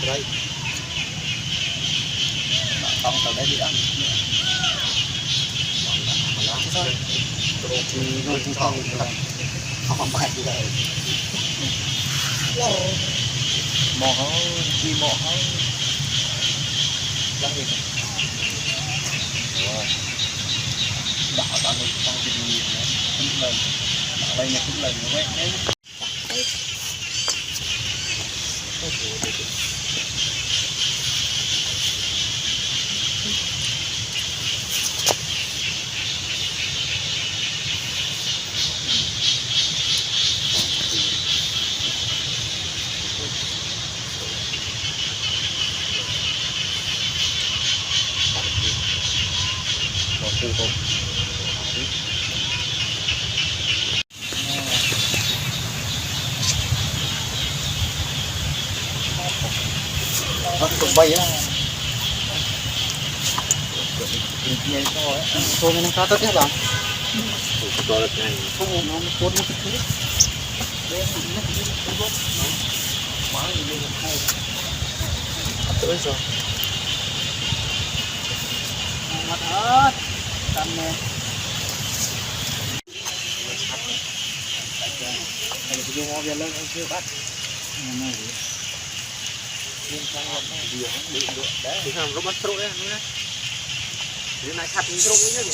đấy không tao đấy đi ăn thì nó cũng không phải gì đấy mỏ chi mỏ lắm đi đảo tao nó tăng cái gì nữa cũng lần đây là cũng lần nữa đấy từ từ tụi bay á thôi nó cá tất hết rồi không nó cuốn nó cứ đấy nó cứ quá nhiều tới rồi mặt hết tầm này anh cứ vô về lên anh chưa bắt này liên quan đến gì đó bị đấy thì không robot trội đấy nữa thế này chặt mình trội nữa nhỉ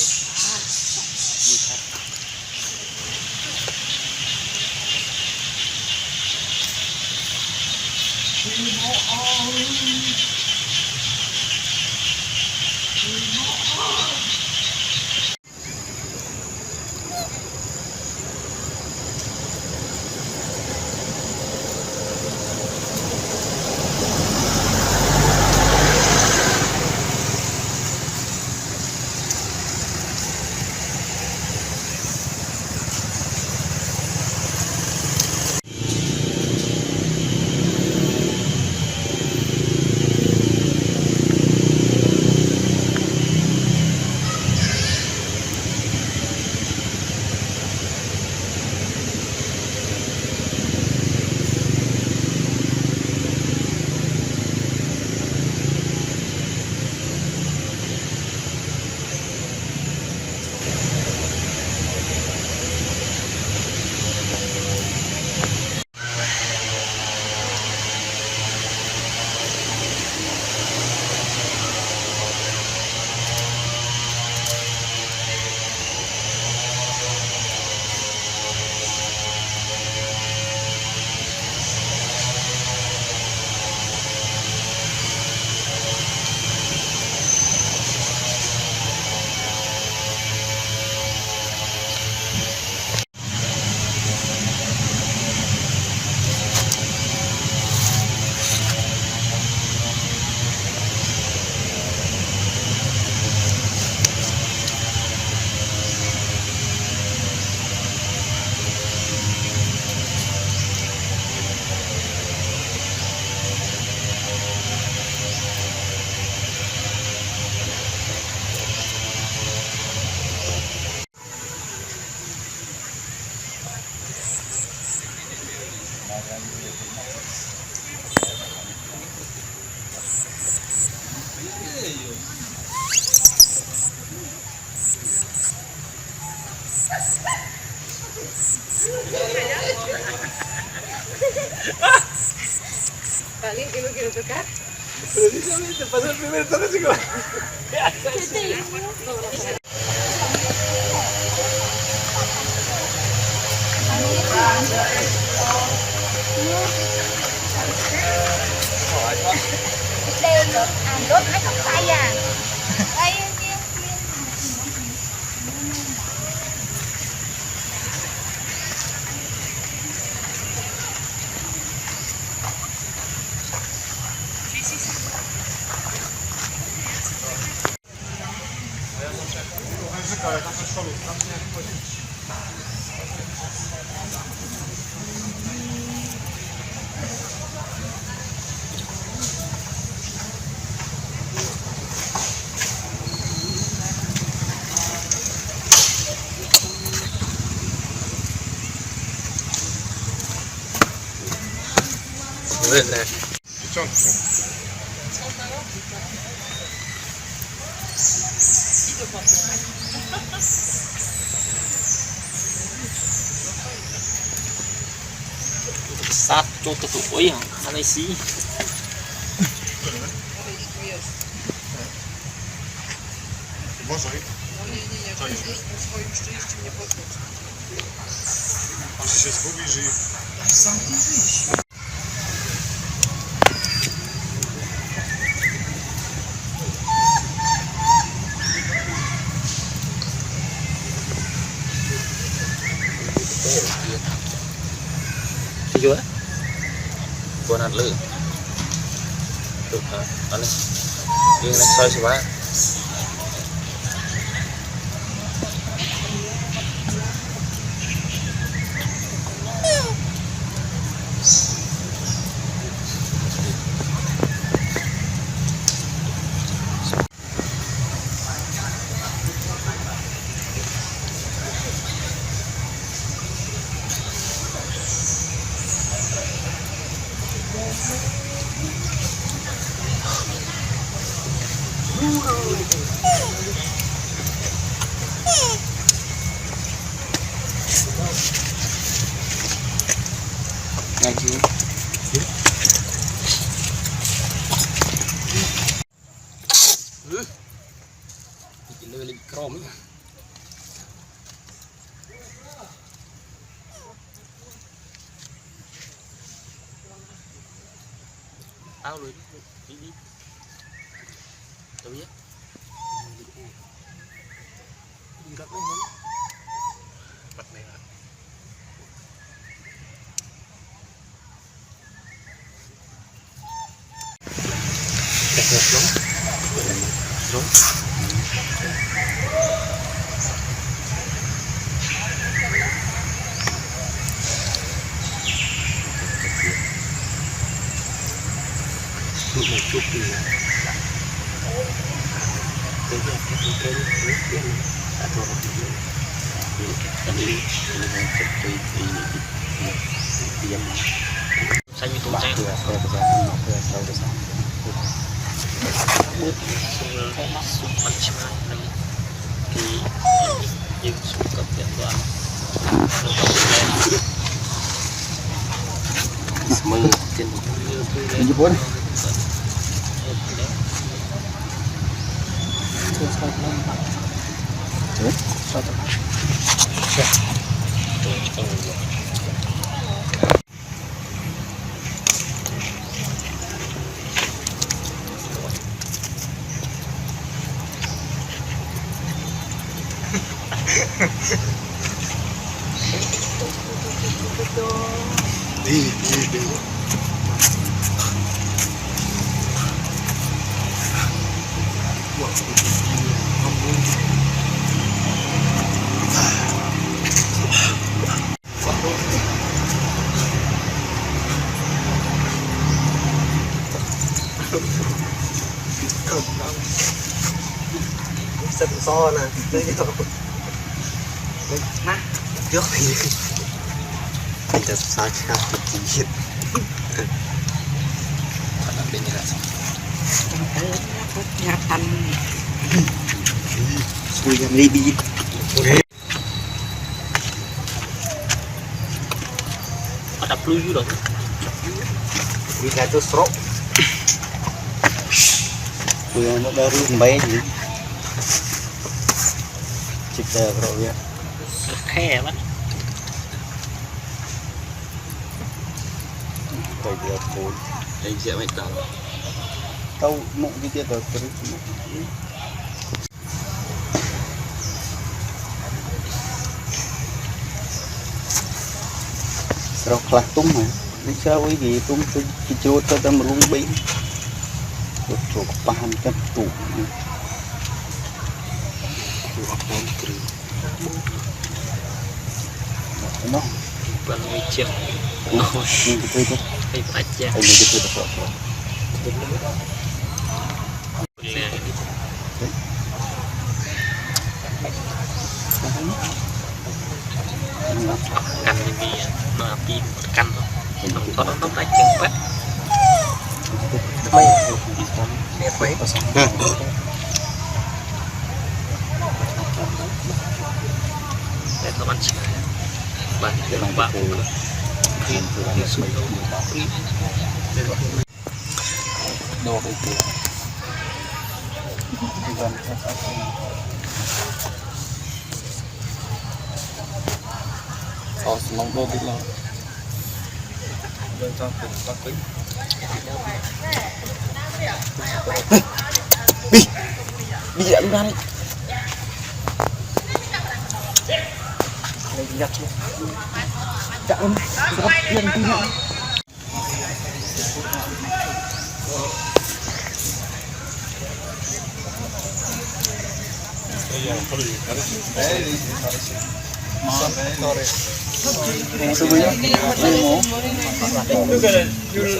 Paling kilo-kilo dekat. Pasal primero todo así como Đây nữa, đốt mấy cọng tay à. Đây kia. lên này Satu tutup, oh iya, mana sih? Może. Co jest? Aż się zgubisz i... Juga buat nát lư được anh đi riêng này soi số ba ngay chứ chỉ lừa lên chrome ấy. Tao lười đi đi tao biết đi gặp nó không Bật này là... đẹp đẹp lắm đúng một chút thì cái đã thôi saya itu saya masuk macam di yang suka tuan semakin Jepun Đi. sân so nè nah trước thìจะซาชาติจีน ada bedanya Kelihatan. sudah lebih ada peluru loh di kacau stroke yang baru kembali jadi cipta bro ya khe lắm phải được thôi đây sẽ mày tao tao mộng cái kia tao terus serok kelas tung ya ini sao ấy gì tung cái chỗ tao tao melung bay chỗ paham kan tuh nó bukan meja ini gitu itu kayak aja ini gitu tuh boleh kan ini ya napi tekan tuh nonton aja pak quế để các bạn chơi bạn để bạn bạn đồ cái gì mong đôi biết lo đi dẫn ra đi giặt chạm gấp tiền tí nữa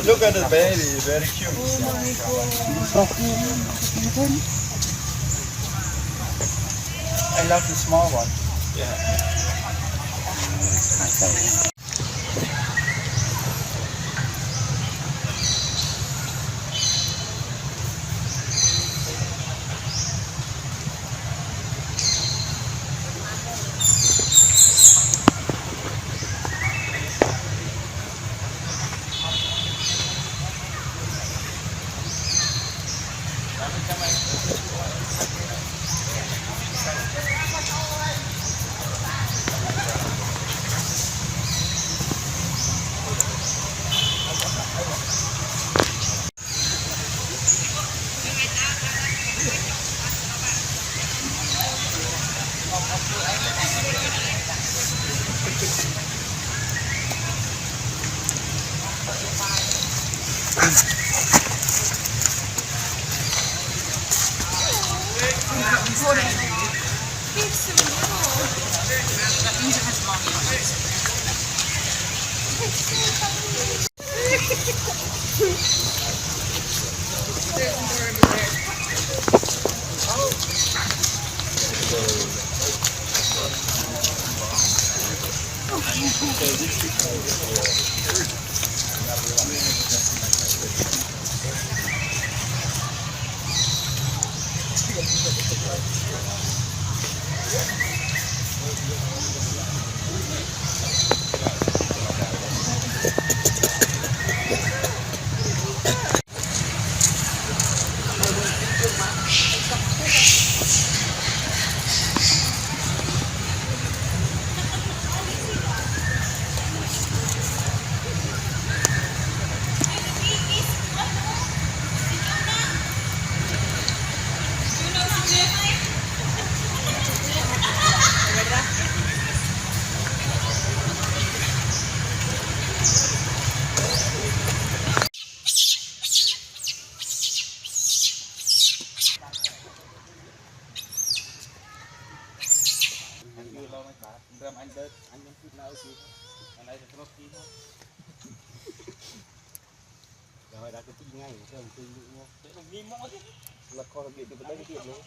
Look at the baby, very cute. I love the small one. rồi đã cái ngay cái từ nghi mõ chứ là con điện từ đây cái điện nữa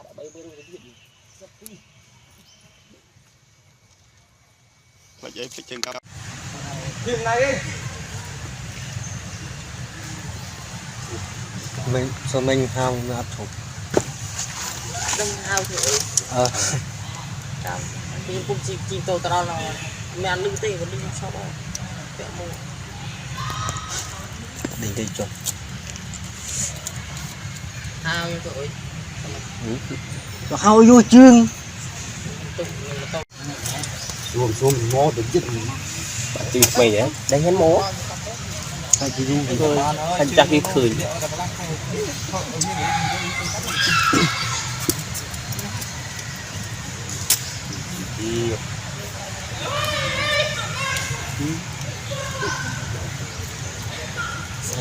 đã bay bay cái điện rất đi Vậy giấy phích trên cao. Dừng này đi. mình sao mình ham nó áp chụp đừng hao thì thì cũng chỉ tàu tao là mẹ ăn lưng tê và lưng sau đó kẹo mua đỉnh cây chụp hao như vậy cho hao vô chương tục tao xuống mó được chứ bạn tìm mày đấy đánh hết mó phải chỉ đi thôi anh chắc cái khởi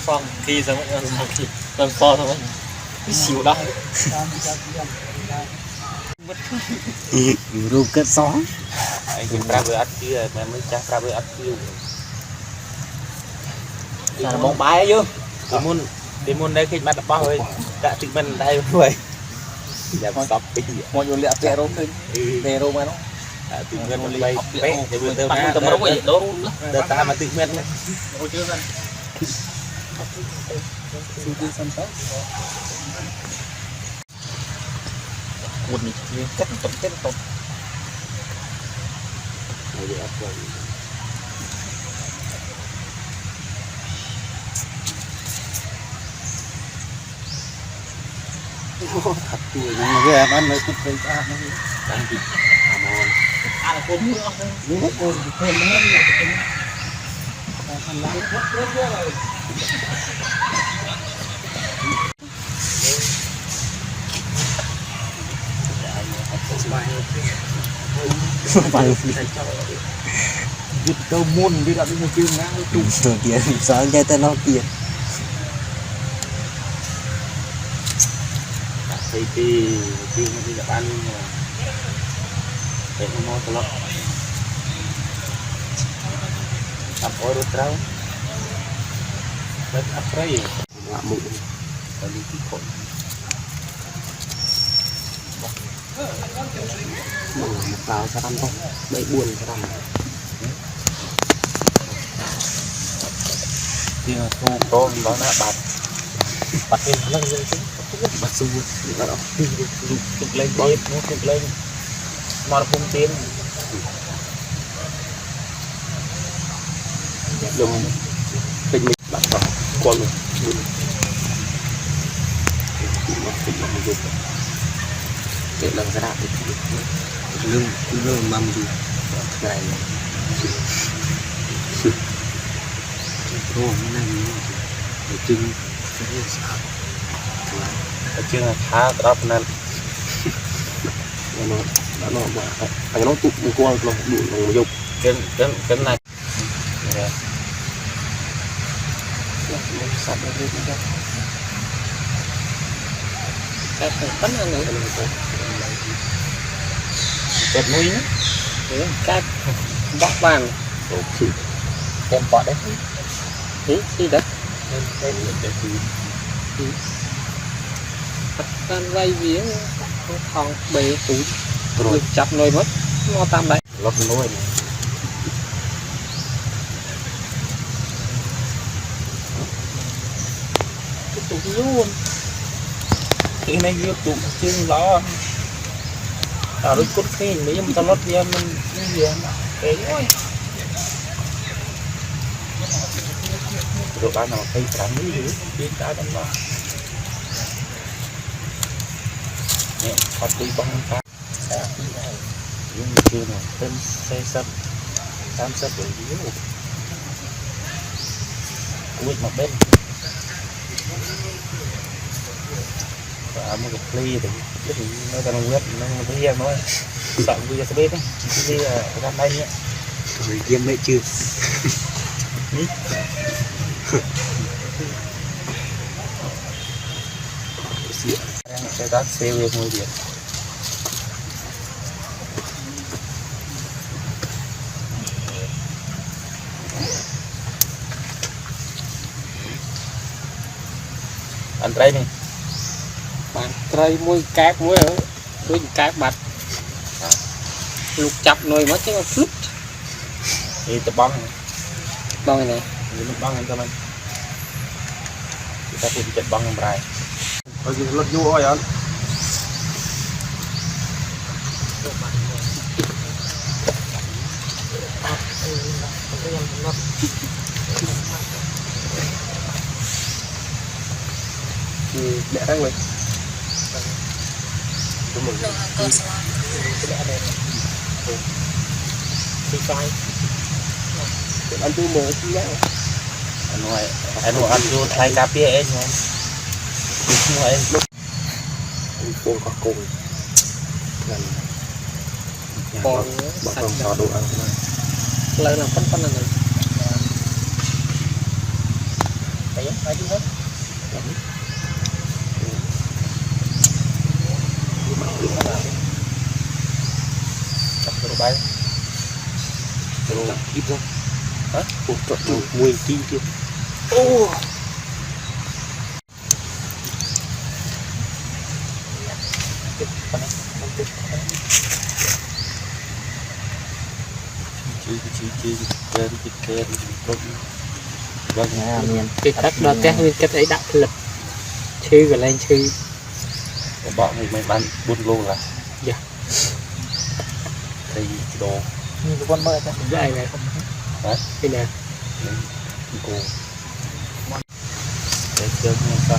phong khi giống thì làm so thôi cái xỉu đó rùa kết gió anh cũng ra vừa ăn kia mà mới chắc ra vừa ăn kia là bóng bái chứ đi môn đây khi bắt bao rồi đã tự mình đây rồi làm stop đi mọi người lẹ tè rôm lên tè rôm mà nó tự mình bay bé thì vừa tao ra tao mới vậy đó đợt ta mà tự mình xin đi xong tới một mình kết tục này để áp dụng thật tuổi nhưng mà cái em ăn lấy cục cây ăn nó đang bị ăn là cồn mưa đúng hết cồn cồn nó hết rồi thành lá rất rồi bài giật câu môn đi đặt đi chương ngang tung sờ tiền sáng cái tên nó tiền thì chương đi đặt ăn để nó cho nó tập ôi rồi trâu rất áp đấy ngạ mũi và đi cái khổ một vào sao ăn không bậy buồn sao ăn thì thu con đó là bạt lên lưng lên chứ bạt xu nó đó chụp lên bếp nó chụp lên mà nó không tiến dùng tình mình bắt vào con luôn để lần ra đạp lưng mâm gì này ô nó này để trưng cái gì sao cái trưng là khá đáp nên nó mà nó tụt qua nó đủ nó dục cái này sạch đi ra cái bánh ăn nữa kẹp nuôi nữa cái bóc vàng kèm bọt đấy gì đấy tan vay vía thòng bể tủ rồi chặt nồi mất nó tam đấy lót nồi tủ luôn cái này việc tủ chương đó rồi cút khi mấy em tao lót ra mình cái gì cái rồi bạn nào thấy cảm nghĩ gì biến cái đó nè phát đi băng ta những người kia này tên xe sắp tam sắp rồi yếu quyết một bên và một cái ly thì nó đang quyết nó thấy em nói sợ bây giờ sẽ biết đấy cái ra đây nhé người game đấy chưa sẽ có xe về ngôi điện anh trai này bạn trai môi cát môi ở đôi cát bạch lục chập nồi mất chứ mà flip thì tập băng này nó băng anh cho mình kita pun chặt băng bài rồi gì lật vô rồi anh để răng lên anh tôi mở chi đó anh nói anh vô thay cà phê ấy nha mua em lúc cô có cùng gần còn bằng cho đồ ăn lấy làm phân là này đấy ai đi hết bay rồi ít thôi hả một trộn mùi kim kia ô chơi vâng nha miền cái cách đó té nguyên cách ấy đặt lực chư rồi lên chư bọn mình bán buôn lô là dạ thì đồ như cái con mơ ta đây này đấy cái này cô để chơi như sao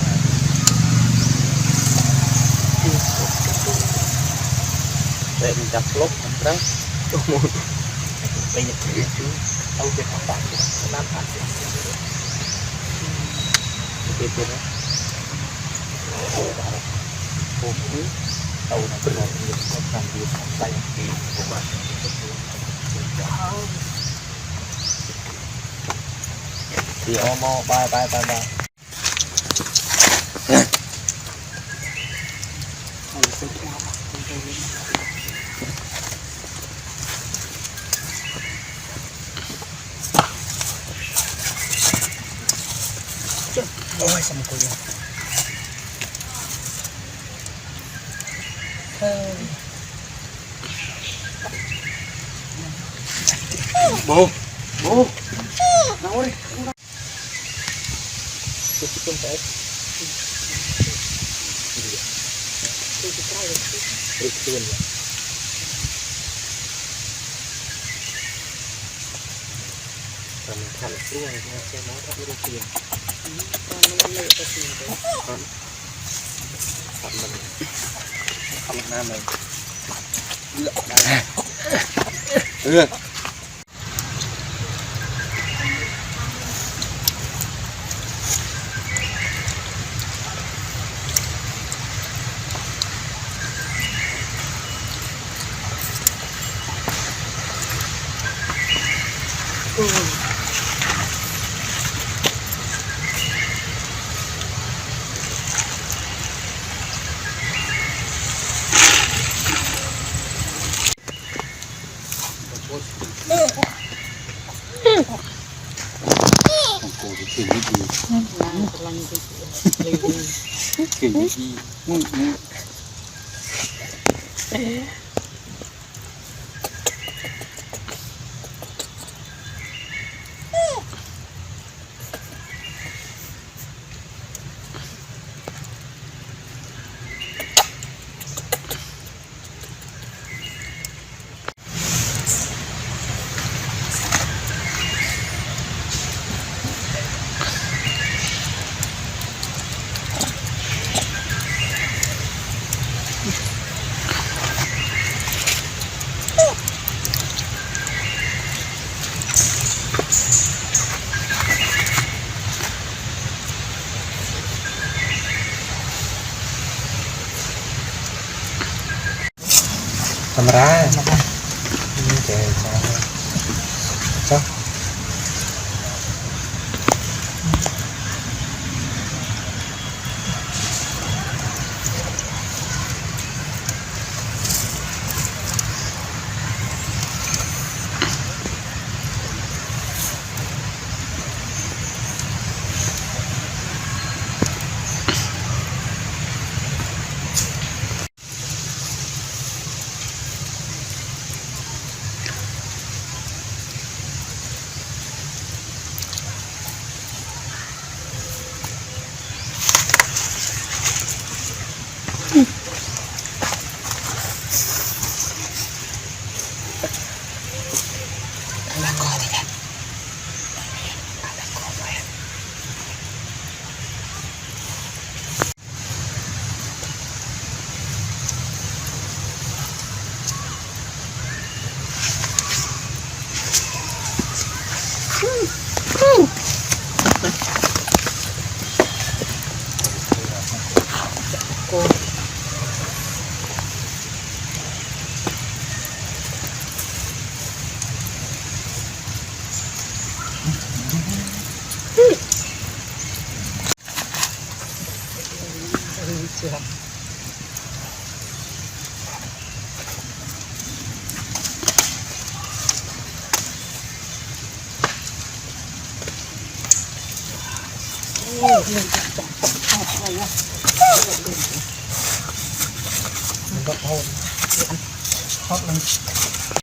để mình chặt lốp đấy bây giờ chúng đâu được học bạn nam phản cái kia đó cô cứ đầu nó cứ làm việc con làm việc tay của bạn thì mo bye bye bye bye ôi sao cô vậy bố bố đâu đi tôi chỉ không phải mình thành luôn xem nó thấp với tiền con nó lệ cái gì đấy con mình không nam mình lựa cô thì chuyện gì chuyện gì camera trời sao mình có hôn hot lên